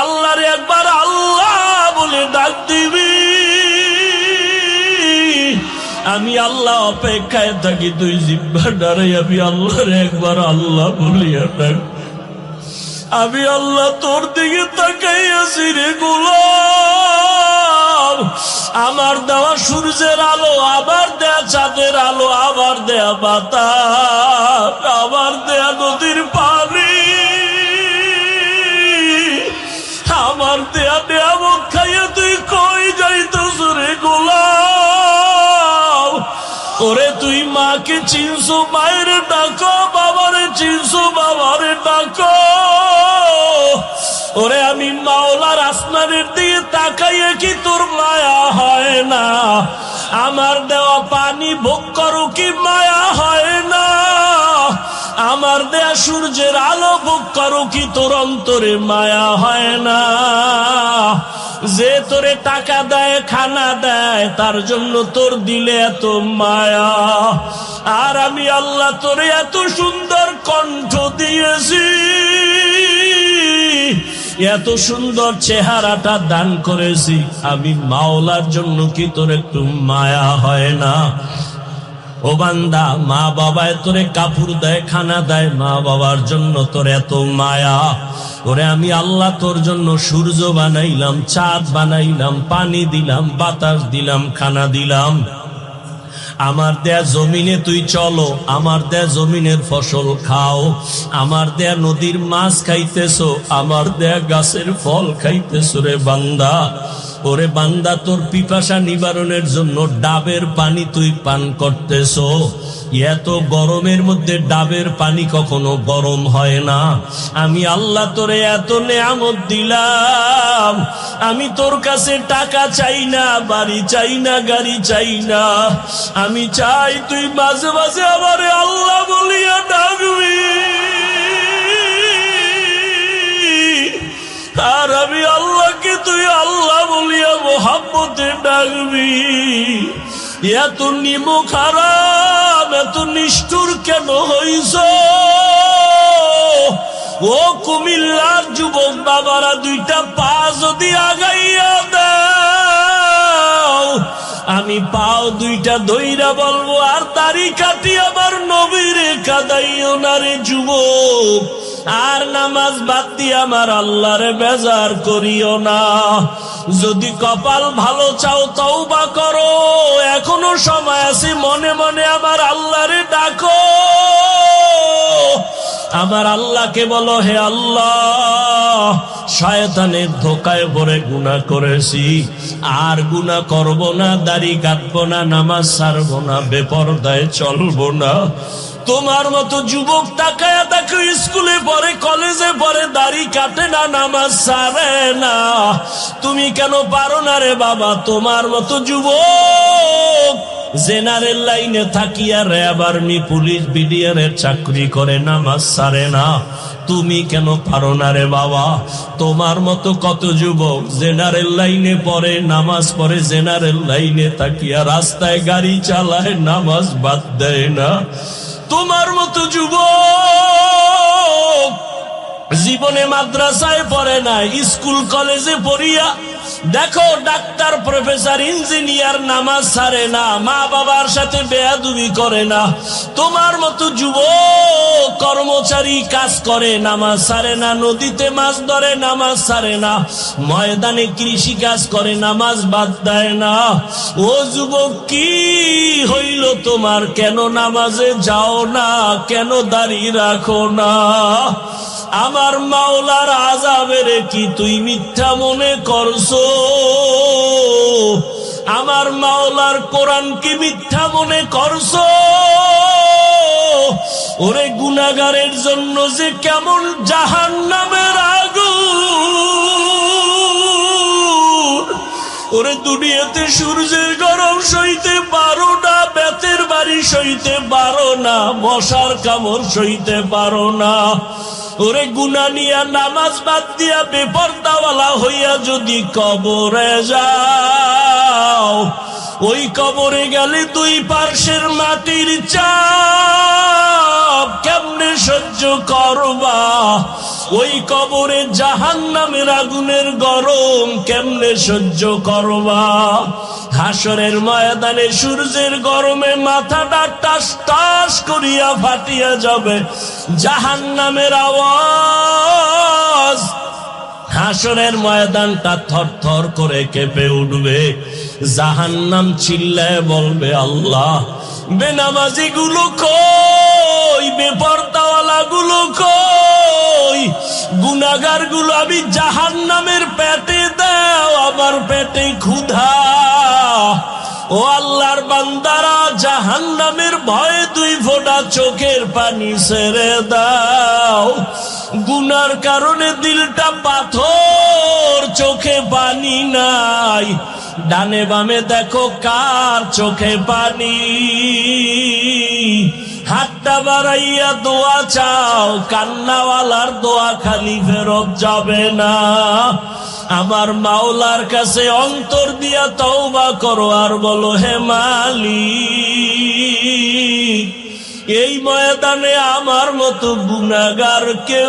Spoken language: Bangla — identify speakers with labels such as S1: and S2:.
S1: আল্লাহরে একবার আল্লাহ বলে ডাক দিবি, আমি আল্লাহ অপেক্ষায় থাকি। তুই জিহ্বা ডারে আমি আল্লাহরে একবার আল্লাহ বলিয়া ডাক। আমি আল্লাহ তোর দিকে তাকাই আছি রে গোলাম। আমার দেওয়া সূর্যের আলো, আবার দেয়া চাঁদের আলো, আবার দেয়া বাতাস, আবার দেয়া নদীর পানি, আমার দেয়া নিয়ামত খাইয়া তুই কই যাইতেছ রে গোলাম? ওরে তুই মাকে চিনছো, মায়ের ডাকো, বাবারে চিনছো, বাবারে ডাকো। ওরে আমি মাওলার আসমানের দিকে তাকাইয়ে কি তোর মায়া হয় না? আমার দেওয়া পানি ভোগ করো কি মায়া হয় না? আমার দেয়া সূর্যের আলো ভোগ করো কি তোর অন্তরে মায়া হয় না? যে তোরে টাকা দেয়, খানা দেয়, তার জন্য তোর দিলে এত মায়া। আর আমি আল্লাহ তোরে এত সুন্দর কণ্ঠ দিয়েছি, এত সুন্দর চেহারাটা দান করেছি, আমি মাওলার জন্য কি তোর একটু মায়া হয় না? ও বান্দা, মা বাবায় তোরে কাপড় দেয়, খানা দেয়, মা বাবার জন্য তোর এত মায়া। ওরে আমি আল্লাহ তোর জন্য সূর্য বানাইলাম, চাঁদ বানাইলাম, পানি দিলাম, বাতাস দিলাম, খানা দিলাম। আমার দেয়া জমিনে তুই চলো, আমার দেয়া জমিনের ফসল খাও, আমার দেয়া নদীর মাছ খাইতেছো, আমার দেয়া গাছের ফল খাইতেছো রে বান্দা। ওরে বান্দা, তোর পিপাসা নিবারণের জন্য ডাবের পানি তুই পান করতেছো। এত গরমের মধ্যে ডাবের পানি কখনো গরম হয় না। আমি আল্লাহ তোরে এত নেয়ামত দিলাম, আমি তোর কাছে টাকা চাই না, বাড়ি চাই না, গাড়ি চাই না। আমি চাই তুই মাঝে মাঝে আমারে আল্লাহ বলিয়া ডাকবি। আর আমি আল্লাহকে তুই আল্লাহ বলিয়া মোহাম্মতে ডাকবি। এত নিমক হারাম, এত নিষ্ঠুর কেন হইছ? ও কুমিল্লার যুবক বাবারা, দুইটা পা যদি আগাইয়া দাও, আমি পাও দুইটা ধইরা বলবো, আর দাড়ি কাটি আমার নবীরে কাদাইও না রে যুবক। আর নামাজ বাদ দিয়ে আমার আল্লাহরে বেজার করিও না। যদি কপাল ভালো চাও তওবা করো, এখনো সময় আছে, মনে মনে আমার আল্লাহরে ডাকো। আমার আল্লাহকে বলো, হে আল্লাহ, শয়তানের ধোকায় পড়ে গুনাহ করেছি, আর গুনাহ করব না, দাড়ি কাটবো না, নামাজ ছাড়বো না, বেপরদায় চলবো না। তোমার মতো যুবক তাকায়া দেখো, স্কুলে পড়ে, কলেজে পড়ে, দাড়ি কাটে না, নামাজ ছাড়ে না। তুমি কেন পারো না রে বাবা? তোমার মতো যুবক জেনারেল লাইনে থাকিয়া র্যাব, আর্মি, পুলিশ, বিডিআর এর চাকরি করে, নামাজ ছাড়ে না। তুমি কেন পারো না রে বাবা? তোমার মতো কত যুবক জেনারেল লাইনে পড়ে, নামাজ পড়ে, জেনারেল লাইনে তাকিয়া রাস্তায় গাড়ি চালায়, নামাজ বাদ দেয় না। তোমার মতো যুবক জীবনে মাদ্রাসায় পড়ে না, স্কুল কলেজে পড়িয়া দেখো ডাক্তার, প্রফেসর, ইঞ্জিনিয়ার, নামাজ ছাড়ে না, মা বাবার সাথে বেয়াদবি করে না। তোমার মতো যুবক কর্মচারী কাজ করে, নামাজ ছাড়ে না, নদীতে মাছ ধরে, নামাজ ছাড়ে না, ময়দানে কৃষি কাজ করে, নামাজ বাদ দেয় না। ও যুবক, কি হইল তোমার? কেন নামাজে যাও না? কেন দাঁড়িয়ে রাখো না? আমার মাওলার আযাবের কি তুই মিথ্যা মনে করছো? আমার মাওলার কোরআন কি মিথ্যা মনে করছো? ওরে গুনাহগারের জন্য যে কেমন জাহান্নামের আগুন! ওরে দুনিয়াতে সূর্যের গরম সইতে পারো না, বেতের বাড়ি সইতে পারো না, মশার কামড় সইতে পারো না। ওরে গুনাহ নিয়া নামাজ বাদ দিয়া বেপরদাওয়ালা হইয়া যদি কবরে যাও, ওই কবরে গেলে দুই পার্শ্বের মাটির চাপ কেমনে সহ্য করবা? ওই কবরে জাহান্নামের আগুনের গরম কেমনে সহ্য করবা? হাসরের ময়দানে সূর্যের গরমে মাথাটা টাস টাস করিয়া ফাটিয়া যাবে, জাহান্নামের আওয়াজ, হাসরের ময়দানটা থরথর করে কেঁপে উঠবে। জাহান্নাম চিল্লায় বলবে, আল্লাহ, বেনামাজি গুলো কই, বেপরদাওয়ালা গুলো কই, গুনাহগার গুলো আমি জাহান্নামের পেটে দাও, আমার পেটে ক্ষুধা। ও আল্লাহর বান্দারা, জাহান্নামের ভয়ে 2 ফোঁটা চোখের পানি ছেড়ে দাও। গুনার কারণে দিলটা পাথর, চোখে পানি নাই। ডানে বামে দেখো কার চোখে পানি। হাতটা বাড়াইয়া দোয়া চাও, কান্নাওয়ালার দোয়া খালি ফেরত যাবে না। আমার মাওলার কাছে অন্তর দিয়া তওবা করো আর বলো, হে মালিক, এই ময়দানে আমার মতো গুনাহগার কেউ